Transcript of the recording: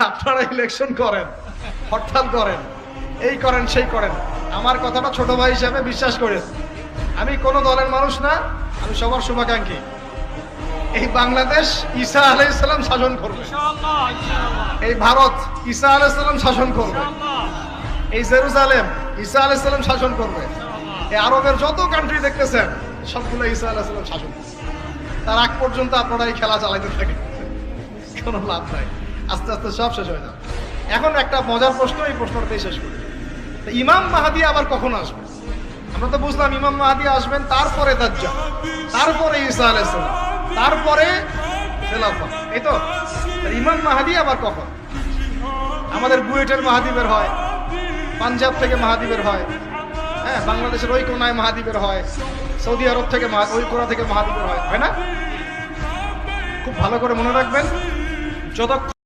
আপনারা ইলেকশন করেন, হরতাল করেন, এই করেন সেই করেন, আমার কথাটা ছোট ভাই হিসেবে বিশ্বাস করেন। আমি কোন দলের মানুষ না, আমি সবার শুভাকাঙ্ক্ষী। এই বাংলাদেশ ঈসা আলাইহিস সালাম শাসন করবে, এই ভারত ঈসা আলাইহিস সালাম শাসন করবে, এই জেরুজালেম ঈসা আলাইহিস সালাম শাসন করবে, এই আরবের যত কান্ট্রি দেখতেছেন সবগুলো ঈসা আলাইহিস সালাম শাসন করবে। তার আগ পর্যন্ত আপনারা এই খেলা চালাইতে থাকেন, কোনো লাভ নাই, আস্তে আস্তে সব শেষ হয়ে যাবে। এখন একটা মজার প্রশ্ন, এই প্রশ্নটাই শেষ করি। ইমাম মাহদী আবার কখন আসবে? আমরা তো বুঝলাম ইমাম মাহদী আসবেন, তারপরে দাজ্জাল, তারপরে ঈসা আলাইহিস সালাম, তারপরে খেলাফত, এই তো। ইমাম মাহদী আবার কখন? আমাদের বুয়েটের মাহদী বের হয়, পাঞ্জাব থেকে মাহদী বের হয়, হ্যাঁ, বাংলাদেশের ওই কোনায় মাহদী বের হয়, সৌদি আরব থেকে ওই কোনা থেকে মাহদী বের হয়, হয় না? খুব ভালো করে মনে রাখবেন, যতক্ষণ